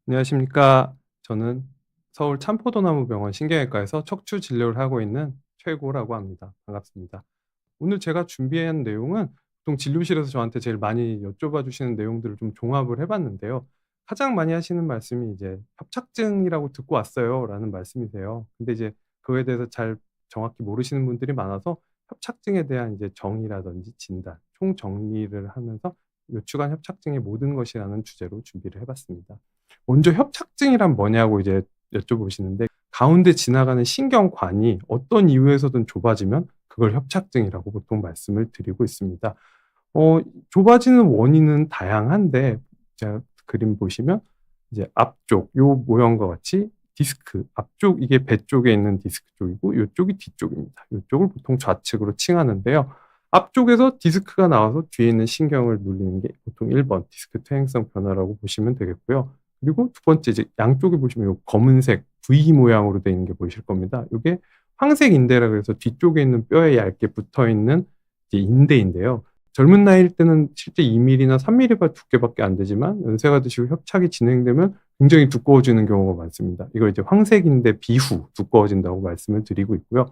안녕하십니까. 저는 서울 참포도나무병원 신경외과에서 척추 진료를 하고 있는 최고라고 합니다. 반갑습니다. 오늘 제가 준비한 내용은 보통 진료실에서 저한테 제일 많이 여쭤봐 주시는 내용들을 좀 종합을 해 봤는데요. 가장 많이 하시는 말씀이 이제 "협착증이라고 듣고 왔어요."라는 말씀이세요. 근데 이제 그거에 대해서 잘 정확히 모르시는 분들이 많아서 협착증에 대한 이제 정의라든지 진단, 총정리를 하면서 "요추관 협착증의 모든 것이"라는 주제로 준비를 해 봤습니다. 먼저 협착증이란 뭐냐고 이제 여쭤보시는데, 가운데 지나가는 신경관이 어떤 이유에서든 좁아지면 그걸 협착증이라고 보통 말씀을 드리고 있습니다. 좁아지는 원인은 다양한데, 자, 그림 보시면 이제 앞쪽 요 모형과 같이 디스크, 앞쪽 이게 배 쪽에 있는 디스크 쪽이고 요쪽이 뒤쪽입니다. 요쪽을 보통 좌측으로 칭하는데요. 앞쪽에서 디스크가 나와서 뒤에 있는 신경을 눌리는 게 보통 1번 디스크 퇴행성 변화라고 보시면 되겠고요. 그리고 두 번째, 이제 양쪽에 보시면 요 검은색 V 모양으로 되어 있는 게 보이실 겁니다. 요게 황색 인대라 그래서 뒤쪽에 있는 뼈에 얇게 붙어 있는 이제 인대인데요. 젊은 나이일 때는 실제 2mm나 3mm 두께밖에 안 되지만 연세가 드시고 협착이 진행되면 굉장히 두꺼워지는 경우가 많습니다. 이걸 이제 황색인대 비후 두꺼워진다고 말씀을 드리고 있고요.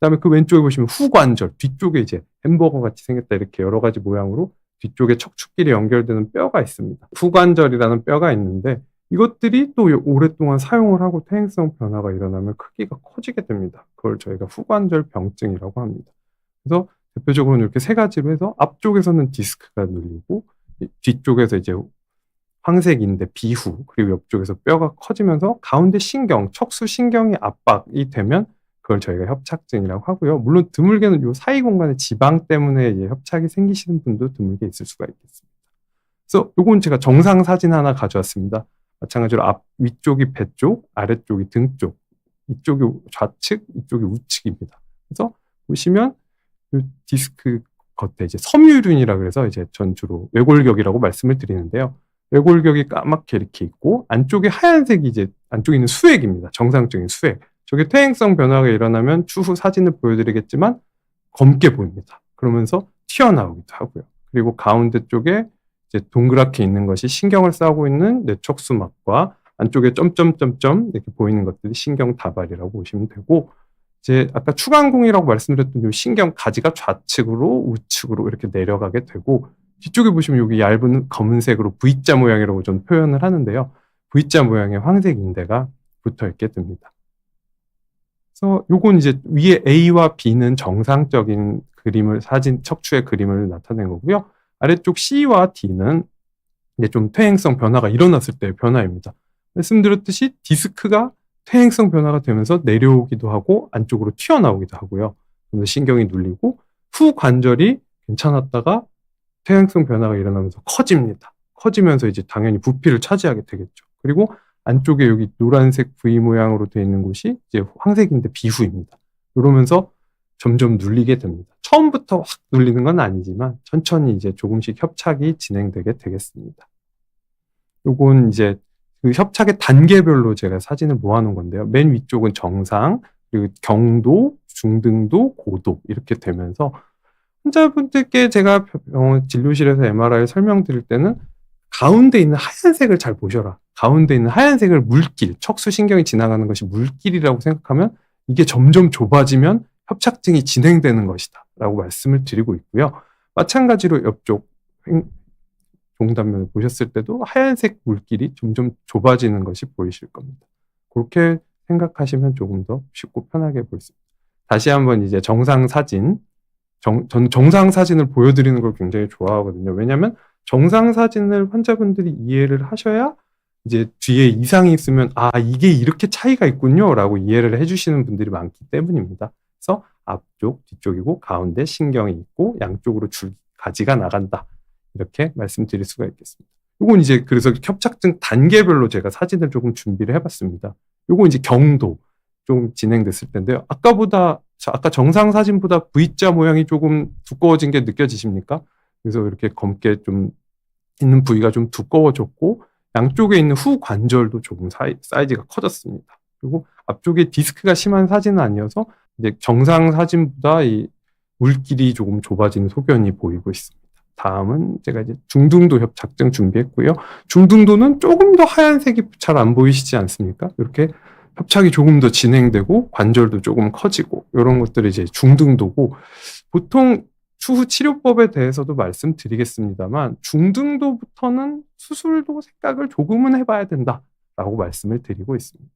그다음에 그 왼쪽에 보시면 후관절, 뒤쪽에 이제 햄버거 같이 생겼다 이렇게 여러 가지 모양으로 뒤쪽에 척추끼리 연결되는 뼈가 있습니다. 후관절이라는 뼈가 있는데, 이것들이 또 오랫동안 사용을 하고 퇴행성 변화가 일어나면 크기가 커지게 됩니다. 그걸 저희가 후관절 병증이라고 합니다. 그래서 대표적으로는 이렇게 세 가지로 해서 앞쪽에서는 디스크가 눌리고 뒤쪽에서 이제 황색인대 비후, 그리고 옆쪽에서 뼈가 커지면서 가운데 신경, 척수 신경이 압박이 되면 그걸 저희가 협착증이라고 하고요. 물론 드물게는 요 사이 공간에 지방 때문에 이제 협착이 생기시는 분도 드물게 있을 수가 있겠습니다. 그래서 요건 제가 정상 사진 하나 가져왔습니다. 마찬가지로 위쪽이 배 쪽, 아래쪽이 등 쪽, 이쪽이 좌측, 이쪽이 우측입니다. 그래서 보시면 요 디스크 겉에 이제 섬유륜이라 그래서 이제 전 주로 외골격이라고 말씀을 드리는데요. 외골격이 까맣게 이렇게 있고 안쪽에 하얀색이 이제 안쪽에 있는 수액입니다. 정상적인 수액. 저게 퇴행성 변화가 일어나면 추후 사진을 보여드리겠지만 검게 보입니다. 그러면서 튀어나오기도 하고요. 그리고 가운데 쪽에 이제 동그랗게 있는 것이 신경을 싸고 있는 뇌척수막과 안쪽에 점점점점 이렇게 보이는 것들이 신경 다발이라고 보시면 되고, 이제 아까 추간공이라고 말씀드렸던 이 신경 가지가 좌측으로 우측으로 이렇게 내려가게 되고, 뒤쪽에 보시면 여기 얇은 검은색으로 V자 모양이라고 좀 표현을 하는데요. V자 모양의 황색 인대가 붙어 있게 됩니다. 그래서 요건 이제 위에 A와 B는 정상적인 그림을, 사진 척추의 그림을 나타낸 거고요. 아래쪽 C와 D는 이제 좀 퇴행성 변화가 일어났을 때의 변화입니다. 말씀드렸듯이 디스크가 퇴행성 변화가 되면서 내려오기도 하고 안쪽으로 튀어나오기도 하고요. 그래서 신경이 눌리고 후관절이 괜찮았다가 퇴행성 변화가 일어나면서 커집니다. 커지면서 이제 당연히 부피를 차지하게 되겠죠. 그리고 안쪽에 여기 노란색 V 모양으로 되어 있는 곳이 이제 황색인데 비후입니다. 이러면서 점점 눌리게 됩니다. 처음부터 확 눌리는 건 아니지만 천천히 이제 조금씩 협착이 진행되게 되겠습니다. 요건 이제 그 협착의 단계별로 제가 사진을 모아놓은 건데요. 맨 위쪽은 정상, 그리고 경도, 중등도, 고도 이렇게 되면서 환자분들께 제가 병원 진료실에서 MRI 설명드릴 때는 가운데 있는 하얀색을 잘 보셔라. 가운데 있는 하얀색을 물길, 척수신경이 지나가는 것이 물길이라고 생각하면 이게 점점 좁아지면 협착증이 진행되는 것이다 라고 말씀을 드리고 있고요. 마찬가지로 옆쪽 종단면을 보셨을 때도 하얀색 물길이 점점 좁아지는 것이 보이실 겁니다. 그렇게 생각하시면 조금 더 쉽고 편하게 볼 수 있습니다. 다시 한번 이제 정상 사진, 저는 정상 사진을 보여드리는 걸 굉장히 좋아하거든요. 왜냐하면 정상 사진을 환자분들이 이해를 하셔야 이제 뒤에 이상이 있으면 이게 이렇게 차이가 있군요 라고 이해를 해주시는 분들이 많기 때문입니다. 그래서 앞쪽, 뒤쪽이고 가운데 신경이 있고 양쪽으로 가지가 나간다. 이렇게 말씀드릴 수가 있겠습니다. 요건 이제 그래서 협착증 단계별로 제가 사진을 조금 준비를 해봤습니다. 요건 이제 경도 좀 진행됐을 텐데요. 아까 정상 사진보다 V자 모양이 조금 두꺼워진 게 느껴지십니까? 그래서 이렇게 검게 좀 있는 부위가 좀 두꺼워졌고 양쪽에 있는 후관절도 조금 사이즈가 커졌습니다. 그리고 앞쪽에 디스크가 심한 사진은 아니어서 이제 정상 사진보다 이 물길이 조금 좁아진 소견이 보이고 있습니다. 다음은 제가 이제 중등도 협착증 준비했고요. 중등도는 조금 더 하얀색이 잘 안 보이시지 않습니까? 이렇게 협착이 조금 더 진행되고 관절도 조금 커지고 이런 것들이 이제 중등도고, 보통 추후 치료법에 대해서도 말씀드리겠습니다만 중등도부터는 수술도 생각을 조금은 해봐야 된다라고 말씀을 드리고 있습니다.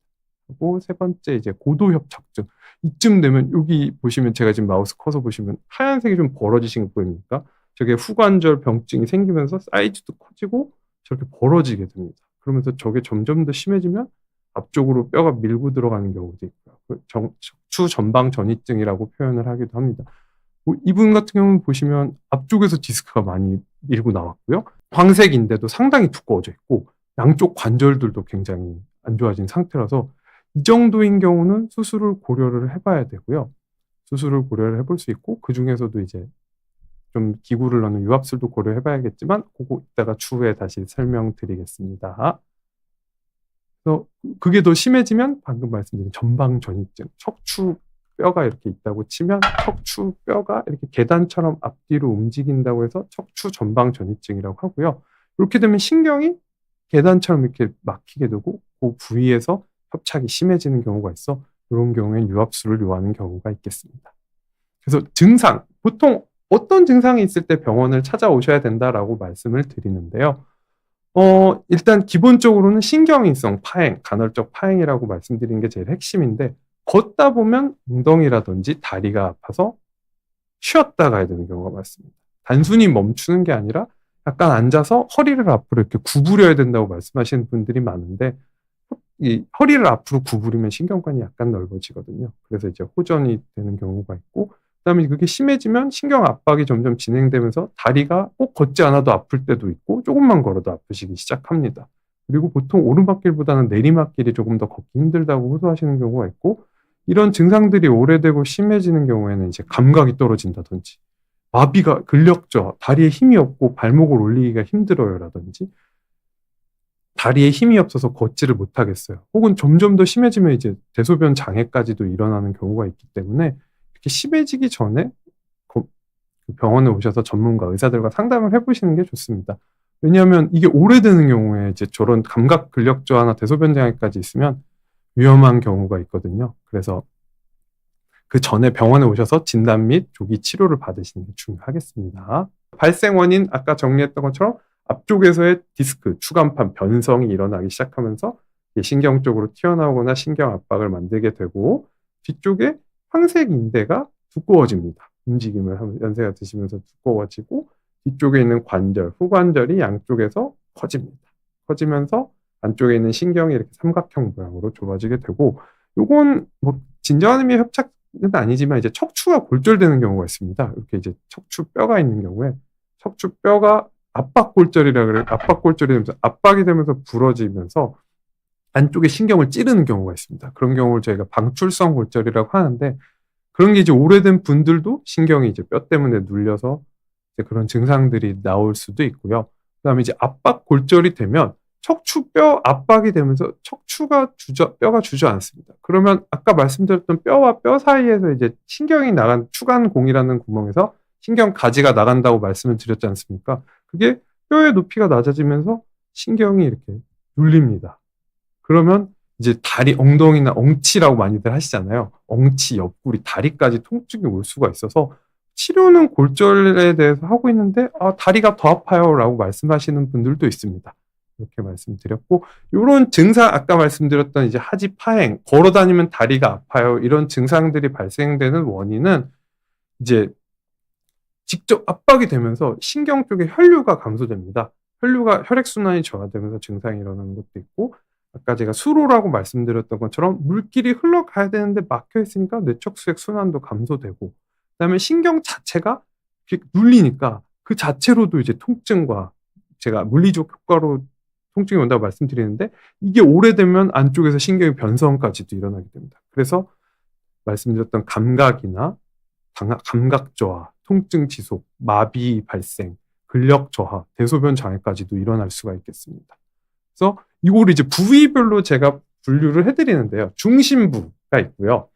그리고 세 번째 이제 고도 협착증, 이쯤 되면 여기 보시면 제가 지금 마우스 커서 보시면 하얀색이 좀 벌어지신 거 보입니까? 저게 후관절 병증이 생기면서 사이즈도 커지고 저렇게 벌어지게 됩니다. 그러면서 저게 점점 더 심해지면 앞쪽으로 뼈가 밀고 들어가는 경우도 있고요. 척추 전방 전이증이라고 표현을 하기도 합니다. 이분 같은 경우는 보시면 앞쪽에서 디스크가 많이 밀고 나왔고요. 황색인데도 상당히 두꺼워져 있고 양쪽 관절들도 굉장히 안 좋아진 상태라서 이 정도인 경우는 수술을 고려를 해봐야 되고요. 수술을 고려를 해볼 수 있고, 그 중에서도 이제 좀 기구를 넣는 유압술도 고려해봐야겠지만 그거 이따가 추후에 다시 설명드리겠습니다. 그래서 그게 더 심해지면 방금 말씀드린 전방전이증, 척추 뼈가 이렇게 있다고 치면 척추 뼈가 이렇게 계단처럼 앞뒤로 움직인다고 해서 척추 전방전이증이라고 하고요. 이렇게 되면 신경이 계단처럼 이렇게 막히게 되고 그 부위에서 협착이 심해지는 경우가 있어 이런 경우엔 유압술을 요하는 경우가 있겠습니다. 그래서 증상, 보통 어떤 증상이 있을 때 병원을 찾아오셔야 된다라고 말씀을 드리는데요. 일단 기본적으로는 신경인성 파행, 간헐적 파행이라고 말씀드린 게 제일 핵심인데, 걷다 보면 엉덩이라든지 다리가 아파서 쉬었다 가야 되는 경우가 많습니다. 단순히 멈추는 게 아니라 약간 앉아서 허리를 앞으로 이렇게 구부려야 된다고 말씀하시는 분들이 많은데, 이 허리를 앞으로 구부리면 신경관이 약간 넓어지거든요. 그래서 이제 호전이 되는 경우가 있고, 그다음에 그게 심해지면 신경 압박이 점점 진행되면서 다리가 꼭 걷지 않아도 아플 때도 있고 조금만 걸어도 아프시기 시작합니다. 그리고 보통 오르막길보다는 내리막길이 조금 더 걷기 힘들다고 호소하시는 경우가 있고, 이런 증상들이 오래되고 심해지는 경우에는 이제 감각이 떨어진다든지, 마비가, 근력저하, 다리에 힘이 없고 발목을 올리기가 힘들어요라든지, 다리에 힘이 없어서 걷지를 못하겠어요. 혹은 점점 더 심해지면 이제 대소변 장애까지도 일어나는 경우가 있기 때문에 이렇게 심해지기 전에 병원에 오셔서 전문가 의사들과 상담을 해보시는 게 좋습니다. 왜냐하면 이게 오래되는 경우에 이제 저런 감각 근력 저하나 대소변 장애까지 있으면 위험한 경우가 있거든요. 그래서 그 전에 병원에 오셔서 진단 및 조기 치료를 받으시는 게 중요하겠습니다. 발생 원인 아까 정리했던 것처럼 앞쪽에서의 디스크, 추간판 변성이 일어나기 시작하면서 신경 쪽으로 튀어나오거나 신경 압박을 만들게 되고, 뒤쪽에 황색 인대가 두꺼워집니다. 움직임을 하면 연세가 드시면서 두꺼워지고, 뒤쪽에 있는 관절, 후관절이 양쪽에서 커집니다. 커지면서 안쪽에 있는 신경이 이렇게 삼각형 모양으로 좁아지게 되고, 요건 뭐 진정한 의미의 협착은 아니지만 이제 척추가 골절되는 경우가 있습니다. 이렇게 이제 척추뼈가 있는 경우에 척추뼈가 압박골절이라 그래요. 압박골절이 되면서 압박이 되면서 부러지면서 안쪽에 신경을 찌르는 경우가 있습니다. 그런 경우를 저희가 방출성 골절이라고 하는데, 그런 게 이제 오래된 분들도 신경이 이제 뼈 때문에 눌려서 이제 그런 증상들이 나올 수도 있고요. 그다음에 이제 압박골절이 되면 척추뼈 압박이 되면서 뼈가 주저앉습니다. 그러면 아까 말씀드렸던 뼈와 뼈 사이에서 이제 신경이 나간 추간공이라는 구멍에서 신경 가지가 나간다고 말씀을 드렸지 않습니까? 그게 뼈의 높이가 낮아지면서 신경이 이렇게 눌립니다. 그러면 이제 다리, 엉덩이나 엉치라고 많이들 하시잖아요. 엉치, 옆구리, 다리까지 통증이 올 수가 있어서 치료는 골절에 대해서 하고 있는데 다리가 더 아파요 라고 말씀하시는 분들도 있습니다. 이렇게 말씀드렸고, 이런 증상, 아까 말씀드렸던 이제 하지 파행, 걸어 다니면 다리가 아파요, 이런 증상들이 발생되는 원인은 이제 직접 압박이 되면서 신경 쪽에 혈류가 감소됩니다. 혈액순환이 저하되면서 증상이 일어나는 것도 있고, 아까 제가 수로라고 말씀드렸던 것처럼 물길이 흘러가야 되는데 막혀 있으니까 뇌척수액 순환도 감소되고, 그다음에 신경 자체가 눌리니까 그 자체로도 이제 통증과, 제가 물리적 효과로 통증이 온다고 말씀드리는데, 이게 오래되면 안쪽에서 신경의 변성까지도 일어나게 됩니다. 그래서 말씀드렸던 감각이나 감각 저하, 통증 지속, 마비 발생, 근력 저하, 대소변 장애까지도 일어날 수가 있겠습니다. 그래서 이거를 이제 부위별로 제가 분류를 해드리는데요. 중심부가 있고요.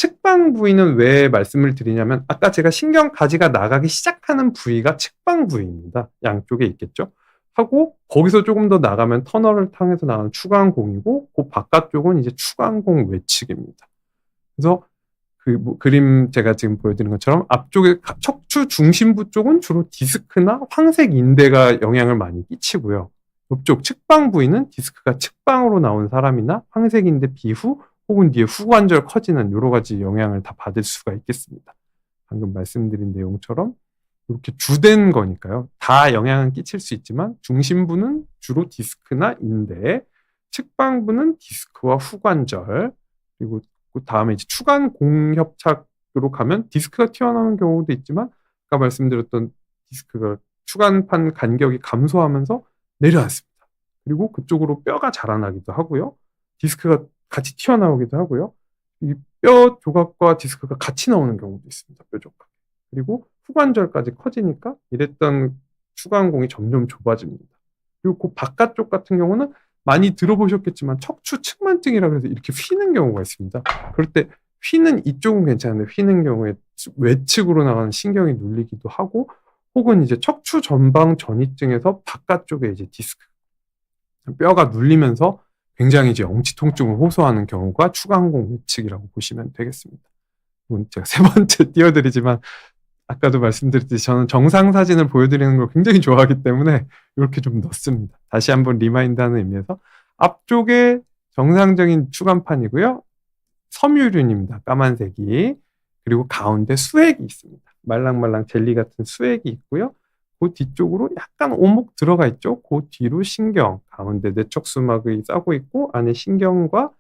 측방 부위는 왜 말씀을 드리냐면 아까 제가 신경 가지가 나가기 시작하는 부위가 측방 부위입니다. 양쪽에 있겠죠. 하고 거기서 조금 더 나가면 터널을 통해서 나가는 추간공이고 그 바깥쪽은 이제 추간공 외측입니다. 그래서 그림 제가 지금 보여드린 것처럼 앞쪽에 척추 중심부 쪽은 주로 디스크나 황색 인대가 영향을 많이 끼치고요. 옆쪽 측방 부위는 디스크가 측방으로 나온 사람이나 황색 인대 비후 혹은 뒤에 후관절 커지는 여러 가지 영향을 다 받을 수가 있겠습니다. 방금 말씀드린 내용처럼 이렇게 주된 거니까요. 다 영향은 끼칠 수 있지만 중심부는 주로 디스크나 인대, 측방부는 디스크와 후관절, 그리고 그 다음에 이제 추간 공협착으로 가면 디스크가 튀어나오는 경우도 있지만 아까 말씀드렸던 디스크가 추간판 간격이 감소하면서 내려앉습니다. 그리고 그쪽으로 뼈가 자라나기도 하고요. 디스크가 같이 튀어나오기도 하고요. 이 뼈 조각과 디스크가 같이 나오는 경우도 있습니다. 뼈 조각. 그리고 후관절까지 커지니까 이랬던 추간공이 점점 좁아집니다. 그리고 그 바깥쪽 같은 경우는 많이 들어보셨겠지만 척추 측만증이라고 해서 이렇게 휘는 경우가 있습니다. 그럴 때 휘는 이쪽은 괜찮은데 휘는 경우에 외측으로 나가는 신경이 눌리기도 하고 혹은 이제 척추 전방 전이증에서 바깥쪽에 이제 디스크 뼈가 눌리면서 굉장히 이제 엄치 통증을 호소하는 경우가 추간공 외측이라고 보시면 되겠습니다. 이건 제가 세 번째 띄워드리지만 아까도 말씀드렸듯이 저는 정상 사진을 보여드리는 걸 굉장히 좋아하기 때문에 이렇게 좀 넣습니다. 다시 한번 리마인드하는 의미에서 앞쪽에 정상적인 추간판이고요. 섬유륜입니다. 까만색이. 그리고 가운데 수액이 있습니다. 말랑말랑 젤리 같은 수액이 있고요. 그 뒤쪽으로 약간 오목 들어가 있죠. 그 뒤로 신경, 가운데 뇌척수막이 싸고 있고 안에 신경과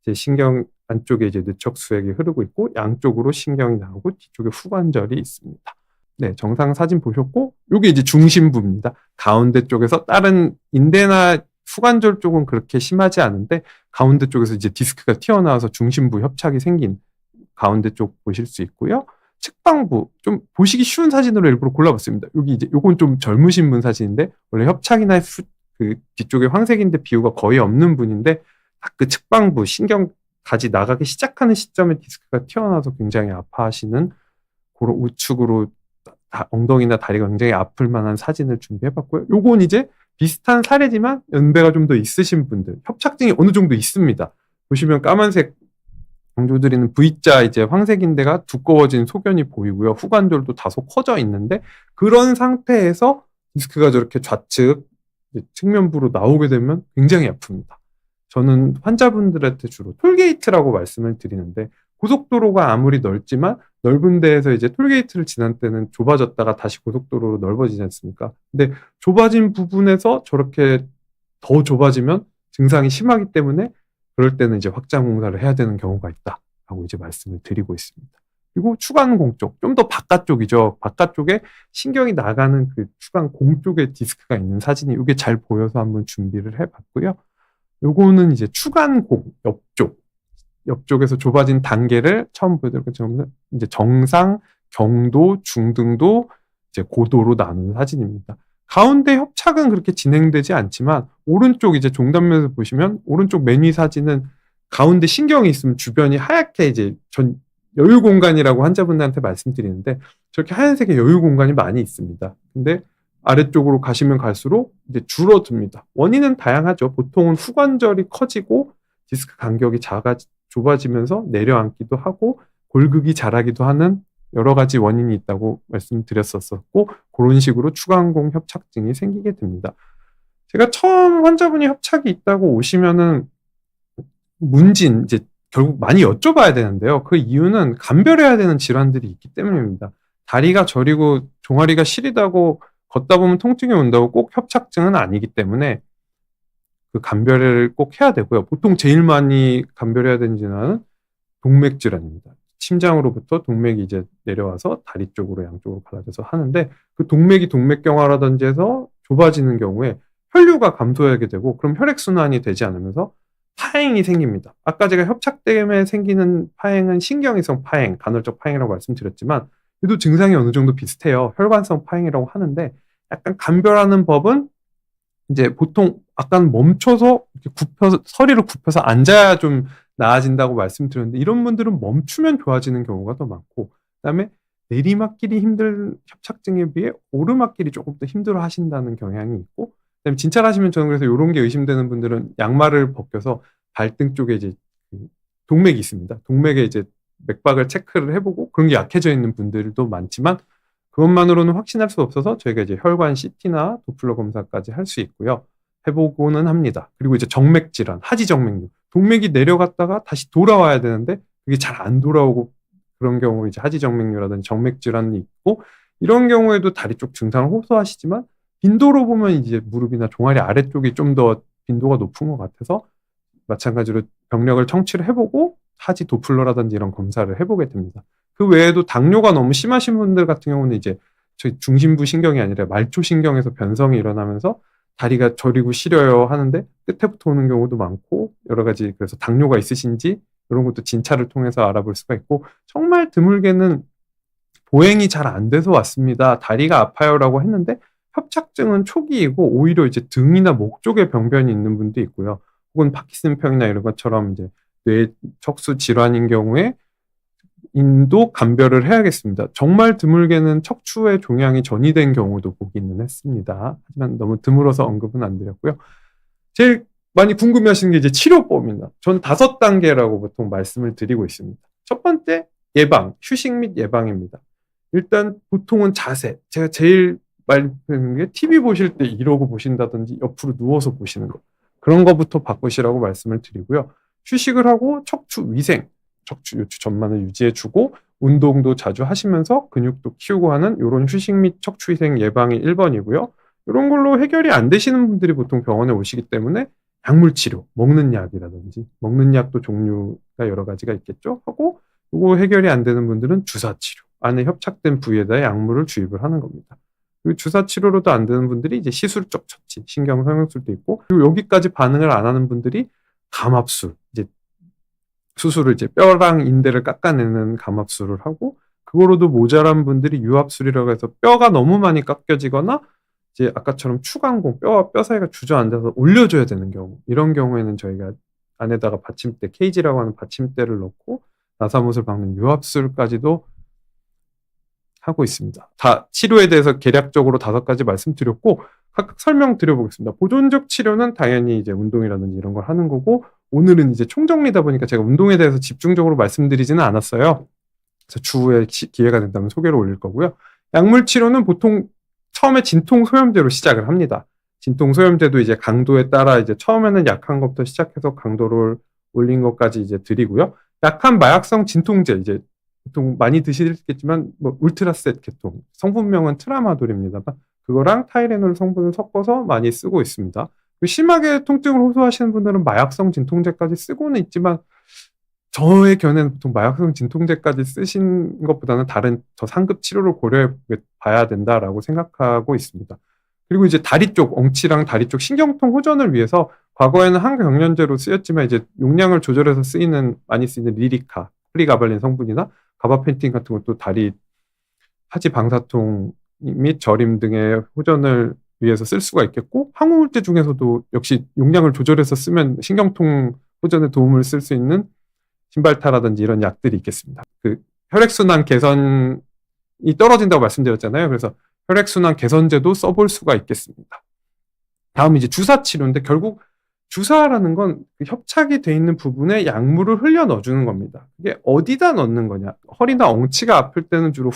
이제 신경 안쪽에 이제 뇌척수액이 흐르고 있고 양쪽으로 신경이 나오고 뒤쪽에 후관절이 있습니다. 네, 정상 사진 보셨고 이게 이제 중심부입니다. 가운데 쪽에서 다른 인대나 후관절 쪽은 그렇게 심하지 않은데 가운데 쪽에서 이제 디스크가 튀어나와서 중심부 협착이 생긴 가운데 쪽 보실 수 있고요. 측방부 좀 보시기 쉬운 사진으로 일부러 골라봤습니다. 여기 이제 요건 좀 젊으신 분 사진인데 원래 협착이나 그 뒤쪽에 황색인대 비후가 거의 없는 분인데 그 측방부 신경 가지 나가기 시작하는 시점에 디스크가 튀어나와서 굉장히 아파하시는 그런 우측으로 엉덩이나 다리가 굉장히 아플 만한 사진을 준비해봤고요. 요건 이제 비슷한 사례지만 연배가 좀 더 있으신 분들 협착증이 어느 정도 있습니다. 보시면 까만색 강조드리는 V자 이제 황색인대가 두꺼워진 소견이 보이고요. 후관절도 다소 커져 있는데 그런 상태에서 디스크가 저렇게 좌측 측면부로 나오게 되면 굉장히 아픕니다. 저는 환자분들한테 주로 톨게이트라고 말씀을 드리는데 고속도로가 아무리 넓지만 넓은 데에서 이제 톨게이트를 지날 때는 좁아졌다가 다시 고속도로로 넓어지지 않습니까? 근데 좁아진 부분에서 저렇게 더 좁아지면 증상이 심하기 때문에 그럴 때는 이제 확장 공사를 해야 되는 경우가 있다라고 이제 말씀을 드리고 있습니다. 그리고 추간공 쪽, 좀 더 바깥쪽이죠. 바깥쪽에 신경이 나가는 그 추간공 쪽에 디스크가 있는 사진이 이게 잘 보여서 한번 준비를 해봤고요. 요거는 이제 추간공 옆쪽에서 좁아진 단계를 처음 보여드린 것처럼 이제 정상, 경도, 중등도, 이제 고도로 나누는 사진입니다. 가운데 협착은 그렇게 진행되지 않지만 오른쪽 이제 종단면에서 보시면 오른쪽 맨 위 사진은 가운데 신경이 있으면 주변이 하얗게 이제 여유 공간이라고 환자분들한테 말씀드리는데 저렇게 하얀색의 여유 공간이 많이 있습니다. 근데 아래쪽으로 가시면 갈수록 이제 줄어듭니다. 원인은 다양하죠. 보통은 후관절이 커지고 디스크 간격이 좁아지면서 내려앉기도 하고 골극이 자라기도 하는 여러 가지 원인이 있다고 말씀드렸었고 그런 식으로 추간공 협착증이 생기게 됩니다. 제가 처음 환자분이 협착이 있다고 오시면은 문진 이제 결국 많이 여쭤봐야 되는데요. 그 이유는 감별해야 되는 질환들이 있기 때문입니다. 다리가 저리고 종아리가 시리다고 걷다 보면 통증이 온다고 꼭 협착증은 아니기 때문에 그 감별을 꼭 해야 되고요. 보통 제일 많이 감별해야 되는 질환은 동맥 질환입니다. 심장으로부터 동맥이 이제 내려와서 다리 쪽으로 양쪽으로 갈라져서 하는데 그 동맥이 동맥경화라든지 해서 좁아지는 경우에 혈류가 감소하게 되고 그럼 혈액순환이 되지 않으면서 파행이 생깁니다. 아까 제가 협착 때문에 생기는 파행은 신경이성 파행, 간헐적 파행이라고 말씀드렸지만 얘도 증상이 어느 정도 비슷해요. 혈관성 파행이라고 하는데 약간 감별하는 법은 이제 보통 약간 멈춰서 이렇게 굽혀서 서리를 굽혀서 앉아야 좀 나아진다고 말씀드렸는데 이런 분들은 멈추면 좋아지는 경우가 더 많고 그다음에 내리막길이 힘든 협착증에 비해 오르막길이 조금 더 힘들어 하신다는 경향이 있고 그다음에 진찰하시면 저는 그래서 요런 게 의심되는 분들은 양말을 벗겨서 발등 쪽에 이제 그 동맥이 있습니다. 동맥에 이제 맥박을 체크를 해보고 그런 게 약해져 있는 분들도 많지만 그것만으로는 확신할 수 없어서 저희가 이제 혈관 CT나 도플러 검사까지 할 수 있고요. 해보고는 합니다. 그리고 이제 정맥 질환, 하지정맥류. 동맥이 내려갔다가 다시 돌아와야 되는데 그게 잘 안 돌아오고 그런 경우 이제 하지정맥류라든지 정맥 질환이 있고 이런 경우에도 다리 쪽 증상을 호소하시지만 빈도로 보면 이제 무릎이나 종아리 아래쪽이 좀 더 빈도가 높은 것 같아서 마찬가지로 병력을 청취를 해보고 하지 도플러라든지 이런 검사를 해보게 됩니다. 그 외에도 당뇨가 너무 심하신 분들 같은 경우는 이제 저희 중심부 신경이 아니라 말초 신경에서 변성이 일어나면서 다리가 저리고 시려요 하는데 끝에부터 오는 경우도 많고 여러 가지 그래서 당뇨가 있으신지 이런 것도 진찰을 통해서 알아볼 수가 있고 정말 드물게는 보행이 잘 안 돼서 왔습니다. 다리가 아파요라고 했는데 협착증은 초기이고 오히려 이제 등이나 목 쪽에 병변이 있는 분도 있고요. 혹은 파킨슨병이나 이런 것처럼 이제 뇌 척수 질환인 경우에 인도 감별을 해야겠습니다. 정말 드물게는 척추에 종양이 전이된 경우도 보기는 했습니다. 하지만 너무 드물어서 언급은 안 드렸고요. 제일 많이 궁금해하시는 게 이제 치료법입니다. 전 5단계라고 보통 말씀을 드리고 있습니다. 첫 번째 예방, 휴식 및 예방입니다. 일단 보통은 자세. 제가 제일 말씀드리는 게 TV 보실 때 이러고 보신다든지 옆으로 누워서 보시는 거. 그런 거부터 바꾸시라고 말씀을 드리고요. 휴식을 하고 척추 위생, 척추 요추 전만을 유지해주고 운동도 자주 하시면서 근육도 키우고 하는 이런 휴식 및 척추 위생 예방이 1번이고요. 이런 걸로 해결이 안 되시는 분들이 보통 병원에 오시기 때문에 약물 치료, 먹는 약이라든지 먹는 약도 종류가 여러 가지가 있겠죠. 하고 이거 해결이 안 되는 분들은 주사 치료, 안에 협착된 부위에다 약물을 주입을 하는 겁니다. 그리고 주사 치료로도 안 되는 분들이 이제 시술적 처치, 신경 성형술도 있고 그리고 여기까지 반응을 안 하는 분들이 감압술, 이제 수술을 이제 뼈랑 인대를 깎아내는 감압술을 하고 그거로도 모자란 분들이 유압술이라고 해서 뼈가 너무 많이 깎여지거나 이제 아까처럼 추간공 뼈와 뼈 사이가 주저앉아서 올려줘야 되는 경우 이런 경우에는 저희가 안에다가 받침대 케이지라고 하는 받침대를 넣고 나사못을 박는 유압술까지도 하고 있습니다. 다 치료에 대해서 개략적으로 5가지 말씀드렸고 각각 설명드려보겠습니다. 보존적 치료는 당연히 이제 운동이라든지 이런 걸 하는 거고 오늘은 이제 총정리다 보니까 제가 운동에 대해서 집중적으로 말씀드리지는 않았어요. 그래서 추후에 기회가 된다면 소개를 올릴 거고요. 약물 치료는 보통 처음에 진통 소염제로 시작을 합니다. 진통 소염제도 이제 강도에 따라 이제 처음에는 약한 것부터 시작해서 강도를 올린 것까지 이제 드리고요. 약한 마약성 진통제 이제 보통 많이 드시겠지만 뭐 울트라셋 계통 성분명은 트라마돌입니다. 그거랑 타이레놀 성분을 섞어서 많이 쓰고 있습니다. 심하게 통증을 호소하시는 분들은 마약성 진통제까지 쓰고는 있지만 저의 견해는 보통 마약성 진통제까지 쓰신 것보다는 다른 더 상급 치료를 고려해 봐야 된다라고 생각하고 있습니다. 그리고 이제 다리 쪽, 엉치랑 다리 쪽 신경통 호전을 위해서 과거에는 항경련제로 쓰였지만 이제 용량을 조절해서 많이 쓰이는 리리카, 프리가발린 성분이나 가바펜틴 같은 것도 다리 하지 방사통 및 저림 등의 호전을 위해서 쓸 수가 있겠고 항우울제 중에서도 역시 용량을 조절해서 쓰면 신경통 호전에 도움을 쓸 수 있는 신발타라든지 이런 약들이 있겠습니다. 그 혈액순환 개선이 떨어진다고 말씀드렸잖아요. 그래서 혈액순환 개선제도 써볼 수가 있겠습니다. 다음 이제 주사 치료인데 결국 주사라는 건 그 협착이 돼 있는 부분에 약물을 흘려 넣어주는 겁니다. 이게 어디다 넣는 거냐? 허리나 엉치가 아플 때는 주로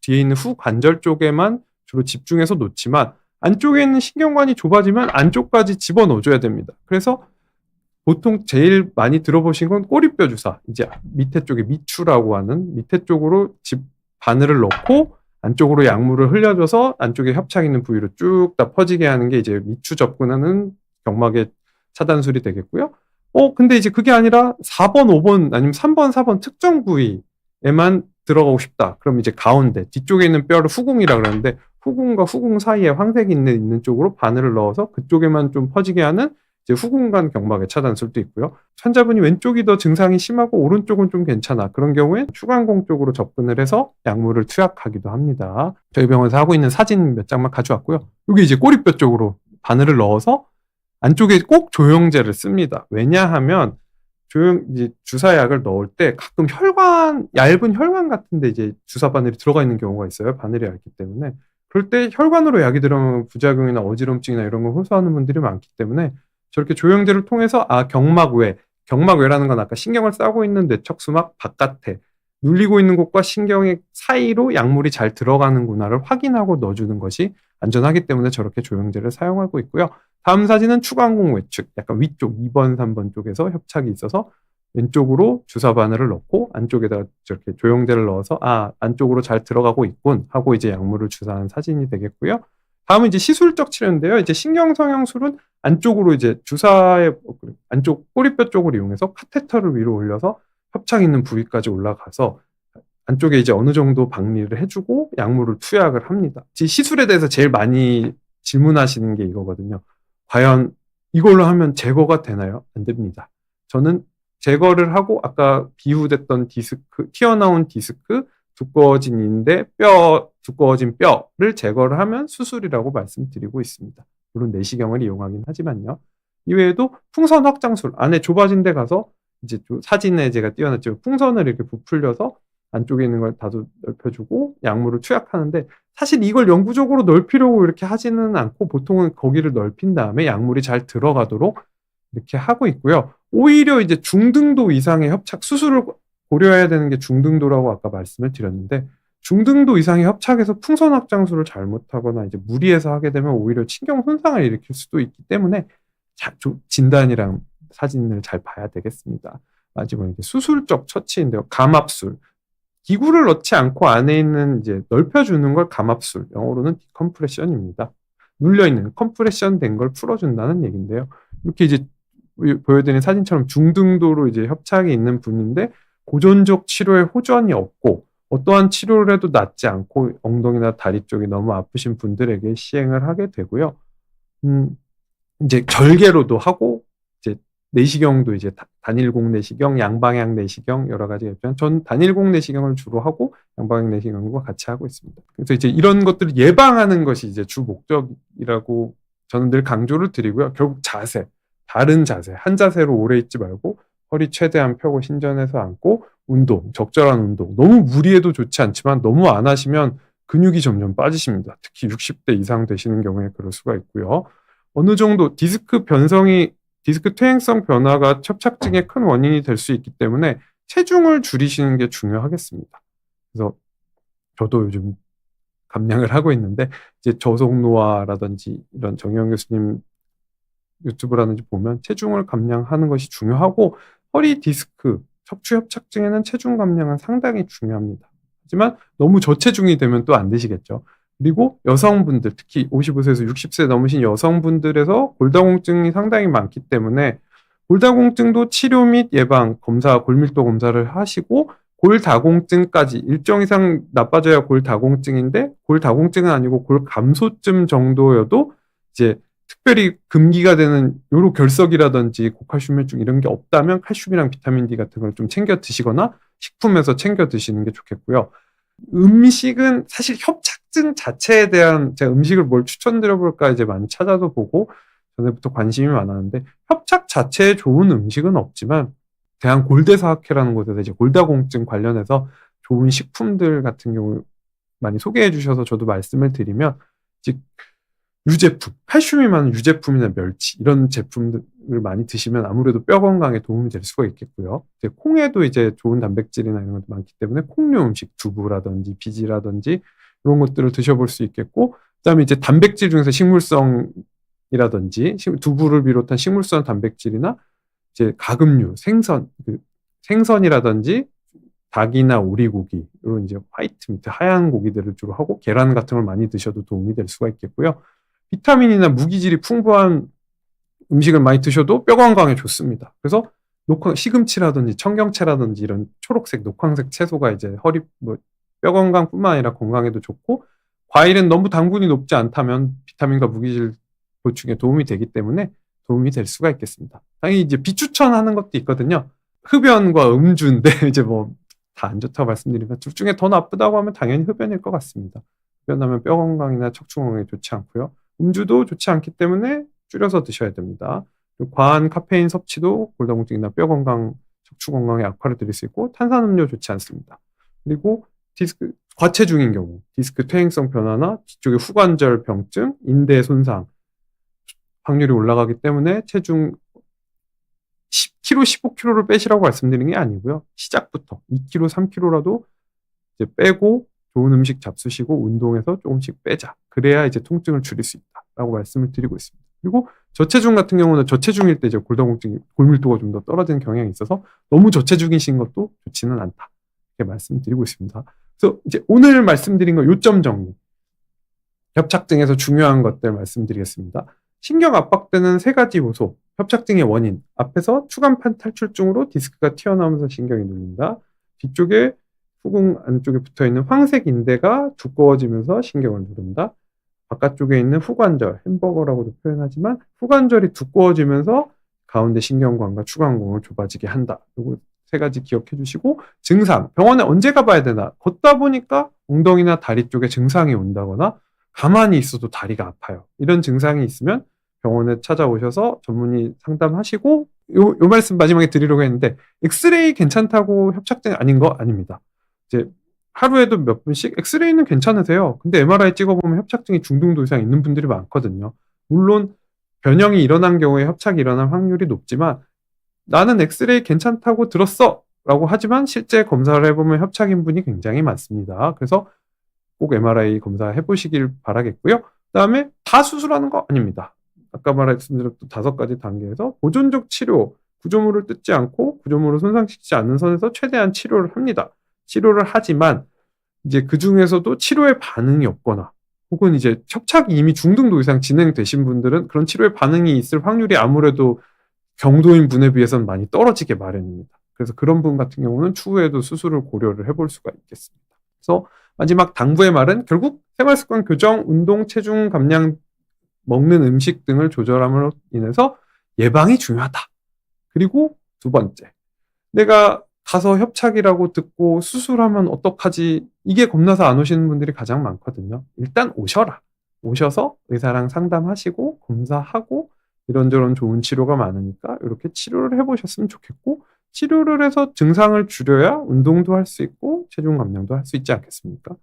뒤에 있는 후 관절 쪽에만 주로 집중해서 놓지만 안쪽에 있는 신경관이 좁아지면 안쪽까지 집어넣어줘야 됩니다. 그래서 보통 제일 많이 들어보신 건 꼬리뼈 주사. 이제 밑에 쪽에 미추라고 하는 밑에 쪽으로 바늘을 넣고 안쪽으로 약물을 흘려줘서 안쪽에 협착 있는 부위로 쭉 다 퍼지게 하는 게 이제 미추 접근하는 경막의 차단술이 되겠고요. 근데 이제 그게 아니라 4번, 5번 아니면 3번, 4번 특정 부위에만 들어가고 싶다. 그럼 이제 가운데 뒤쪽에 있는 뼈를 후궁이라고 그러는데 후궁과 후궁 사이에 황색이 있는 쪽으로 바늘을 넣어서 그쪽에만 좀 퍼지게 하는 이제 후궁간 경막의 차단술도 있고요. 환자분이 왼쪽이 더 증상이 심하고 오른쪽은 좀 괜찮아. 그런 경우에 추간공 쪽으로 접근을 해서 약물을 투약하기도 합니다. 저희 병원에서 하고 있는 사진 몇 장만 가져왔고요. 여기 이제 꼬리뼈 쪽으로 바늘을 넣어서 안쪽에 꼭 조영제를 씁니다. 왜냐하면 이제 주사약을 넣을 때 가끔 얇은 혈관 같은데 이제 주사 바늘이 들어가 있는 경우가 있어요. 바늘이 얇기 때문에. 그럴 때 혈관으로 약이 들어가면 부작용이나 어지럼증이나 이런 걸 호소하는 분들이 많기 때문에 저렇게 조영제를 통해서 경막외라는 건 아까 신경을 싸고 있는 뇌척수막 바깥에 눌리고 있는 곳과 신경의 사이로 약물이 잘 들어가는구나를 확인하고 넣어주는 것이 안전하기 때문에 저렇게 조영제를 사용하고 있고요. 다음 사진은 추간공 외축, 약간 위쪽 2번, 3번 쪽에서 협착이 있어서 왼쪽으로 주사 바늘을 넣고 안쪽에다가 저렇게 조영제를 넣어서 안쪽으로 잘 들어가고 있군 하고 이제 약물을 주사한 사진이 되겠고요. 다음은 이제 시술적 치료인데요. 이제 신경성형술은 안쪽으로 이제 주사의 안쪽 꼬리뼈 쪽을 이용해서 카테터를 위로 올려서 협착 있는 부위까지 올라가서 안쪽에 이제 어느 정도 박리를 해주고 약물을 투약을 합니다. 시술에 대해서 제일 많이 질문하시는 게 이거거든요. 과연 이걸로 하면 제거가 되나요? 안 됩니다. 저는 제거를 하고 아까 비유됐던 튀어나온 디스크, 두꺼워진 뼈를 제거를 하면 수술이라고 말씀드리고 있습니다. 물론 내시경을 이용하긴 하지만요. 이외에도 풍선 확장술, 안에 좁아진 데 가서 이제 사진에 제가 띄워놨지만 풍선을 이렇게 부풀려서 안쪽에 있는 걸 다소 넓혀주고 약물을 투약하는데 사실 이걸 영구적으로 넓히려고 이렇게 하지는 않고 보통은 거기를 넓힌 다음에 약물이 잘 들어가도록 이렇게 하고 있고요. 오히려 이제 중등도 이상의 협착 수술을 고려해야 되는 게 중등도라고 아까 말씀을 드렸는데 중등도 이상의 협착에서 풍선 확장술을 잘못하거나 이제 무리해서 하게 되면 오히려 신경 손상을 일으킬 수도 있기 때문에 진단이랑 사진을 잘 봐야 되겠습니다. 마지막에 수술적 처치인데요. 감압술. 기구를 넣지 않고 안에 있는 이제 넓혀주는 걸 감압술, 영어로는 디컴프레션입니다. 눌려있는 컴프레션 된 걸 풀어준다는 얘기인데요. 이렇게 이제 보여드린 사진처럼 중등도로 이제 협착이 있는 분인데 고전적 치료에 호전이 없고 어떠한 치료를 해도 낫지 않고 엉덩이나 다리 쪽이 너무 아프신 분들에게 시행을 하게 되고요. 이제 절개로도 하고 이제 내시경도 이제 단일공 내시경, 양방향 내시경 여러 가지가 있지만 전 단일공 내시경을 주로 하고 양방향 내시경과 같이 하고 있습니다. 그래서 이제 이런 것들을 예방하는 것이 이제 주 목적이라고 저는 늘 강조를 드리고요. 결국 바른 자세, 한 자세로 오래 있지 말고 허리 최대한 펴고 신전해서 앉고 적절한 운동. 너무 무리해도 좋지 않지만 너무 안 하시면 근육이 점점 빠지십니다. 특히 60대 이상 되시는 경우에 그럴 수가 있고요. 어느 정도 디스크 퇴행성 변화가 협착증의 큰 원인이 될 수 있기 때문에 체중을 줄이시는 게 중요하겠습니다. 그래서 저도 요즘 감량을 하고 있는데 이제 저속노화라든지 이런 정의용 교수님 유튜브라든지 보면 체중을 감량하는 것이 중요하고 허리 디스크, 척추 협착증에는 체중 감량은 상당히 중요합니다. 하지만 너무 저체중이 되면 또 안 되시겠죠. 그리고 여성분들, 특히 55세에서 60세 넘으신 여성분들에서 골다공증이 상당히 많기 때문에 골다공증도 치료 및 예방, 골밀도 검사를 하시고 골다공증까지 일정 이상 나빠져야 골다공증인데 골다공증은 아니고 골감소증 정도여도 이제 특별히 금기가 되는 요로 결석이라든지 고칼슘혈증 이런 게 없다면 칼슘이랑 비타민 D 같은 걸 좀 챙겨 드시거나 식품에서 챙겨 드시는 게 좋겠고요. 음식은 사실 협착증 자체에 대한 제가 음식을 뭘 추천드려볼까 이제 많이 찾아도 보고 전에부터 관심이 많았는데 협착 자체에 좋은 음식은 없지만 대한골대사학회라는 곳에서 이제 골다공증 관련해서 좋은 식품들 같은 경우 많이 소개해 주셔서 저도 말씀을 드리면 즉 유제품, 칼슘이 많은 유제품이나 멸치 이런 제품들을 많이 드시면 아무래도 뼈 건강에 도움이 될 수가 있겠고요. 이제 콩에도 이제 좋은 단백질이나 이런 것도 많기 때문에 콩류 음식, 두부라든지 비지라든지 이런 것들을 드셔볼 수 있겠고, 그다음에 이제 단백질 중에서 식물성이라든지 두부를 비롯한 식물성 단백질이나 이제 가금류, 생선이라든지 닭이나 오리고기 이런 이제 화이트 미트, 하얀 고기들을 주로 하고 계란 같은 걸 많이 드셔도 도움이 될 수가 있겠고요. 비타민이나 무기질이 풍부한 음식을 많이 드셔도 뼈 건강에 좋습니다. 그래서 시금치라든지 청경채라든지 이런 초록색, 녹황색 채소가 이제 뼈 건강뿐만 아니라 건강에도 좋고, 과일은 너무 당분이 높지 않다면 비타민과 무기질 보충에 도움이 되기 때문에 도움이 될 수가 있겠습니다. 당연히 이제 비추천하는 것도 있거든요. 흡연과 음주인데 이제 다 안 좋다고 말씀드리면 둘 중에 더 나쁘다고 하면 당연히 흡연일 것 같습니다. 흡연하면 뼈 건강이나 척추 건강에 좋지 않고요. 음주도 좋지 않기 때문에 줄여서 드셔야 됩니다. 그리고 과한 카페인 섭취도 골다공증이나 뼈 건강, 척추 건강에 악화를 드릴 수 있고 탄산음료 좋지 않습니다. 그리고 과체중인 경우 디스크 퇴행성 변화나 뒤쪽의 후관절 병증, 인대 손상 확률이 올라가기 때문에 체중 10kg, 15kg를 빼시라고 말씀드리는 게 아니고요. 시작부터 2kg, 3kg라도 이제 빼고 좋은 음식 잡수시고 운동해서 조금씩 빼자. 그래야 이제 통증을 줄일 수 있다라고 말씀을 드리고 있습니다. 그리고 저체중 같은 경우는 저체중일 때 이제 골다공증, 골밀도가 좀 더 떨어지는 경향이 있어서 너무 저체중이신 것도 좋지는 않다. 이렇게 말씀드리고 있습니다. 그래서 이제 오늘 말씀드린 거 요점 정리. 협착증에서 중요한 것들 말씀드리겠습니다. 신경 압박되는 세 가지 요소, 협착증의 원인. 앞에서 추간판 탈출증으로 디스크가 튀어나오면서 신경이 눌린다. 뒤쪽에 후궁 안쪽에 붙어있는 황색 인대가 두꺼워지면서 신경을 누른다. 바깥쪽에 있는 후관절, 햄버거라고도 표현하지만 후관절이 두꺼워지면서 가운데 신경관과 추간공을 좁아지게 한다. 요거 세 가지 기억해 주시고, 증상, 병원에 언제 가봐야 되나? 걷다 보니까 엉덩이나 다리 쪽에 증상이 온다거나 가만히 있어도 다리가 아파요. 이런 증상이 있으면 병원에 찾아오셔서 전문의 상담하시고, 요 말씀 마지막에 드리려고 했는데, 엑스레이 괜찮다고 협착증 아닌 거 아닙니다. 이제 하루에도 몇 분씩 엑스레이는 괜찮으세요. 근데 MRI 찍어보면 협착증이 중등도 이상 있는 분들이 많거든요. 물론 변형이 일어난 경우에 협착이 일어날 확률이 높지만 나는 엑스레이 괜찮다고 들었어 라고 하지만 실제 검사를 해보면 협착인 분이 굉장히 많습니다. 그래서 꼭 MRI 검사해 보시길 바라겠고요. 그 다음에 다 수술하는 거 아닙니다. 아까 말씀드렸던 5가지 단계에서 보존적 치료, 구조물을 뜯지 않고 구조물을 손상시키지 않는 선에서 최대한 치료를 합니다. 치료를 하지만 이제 그 중에서도 치료에 반응이 없거나 혹은 이제 협착이 이미 중등도 이상 진행되신 분들은 그런 치료에 반응이 있을 확률이 아무래도 경도인 분에 비해서는 많이 떨어지게 마련입니다. 그래서 그런 분 같은 경우는 추후에도 수술을 고려를 해볼 수가 있겠습니다. 그래서 마지막 당부의 말은 결국 생활습관 교정, 운동, 체중 감량, 먹는 음식 등을 조절함으로 인해서 예방이 중요하다. 그리고 두 번째, 내가 가서 협착이라고 듣고 수술하면 어떡하지? 이게 겁나서 안 오시는 분들이 가장 많거든요. 일단 오셔라. 오셔서 의사랑 상담하시고 검사하고 이런저런 좋은 치료가 많으니까 이렇게 치료를 해보셨으면 좋겠고, 치료를 해서 증상을 줄여야 운동도 할 수 있고 체중 감량도 할 수 있지 않겠습니까?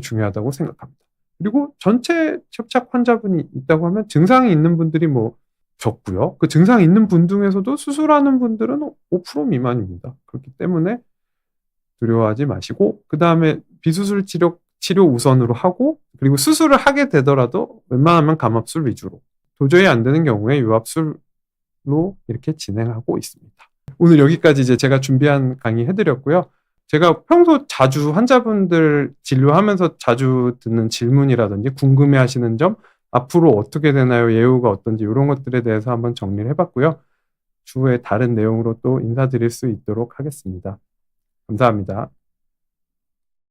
중요하다고 생각합니다. 그리고 전체 협착 환자분이 있다고 하면 증상이 있는 분들이 뭐 적고요. 그 증상이 있는 분 중에서도 수술하는 분들은 5% 미만입니다. 그렇기 때문에 두려워하지 마시고, 그 다음에 비수술 치료 우선으로 하고, 그리고 수술을 하게 되더라도 웬만하면 감압술 위주로, 도저히 안 되는 경우에 유압술로 이렇게 진행하고 있습니다. 오늘 여기까지 이제 제가 준비한 강의 해드렸고요. 제가 평소 자주 환자분들 진료하면서 자주 듣는 질문이라든지 궁금해 하시는 점, 앞으로 어떻게 되나요? 예후가 어떤지 이런 것들에 대해서 한번 정리를 해봤고요. 추후에 다른 내용으로 또 인사드릴 수 있도록 하겠습니다. 감사합니다.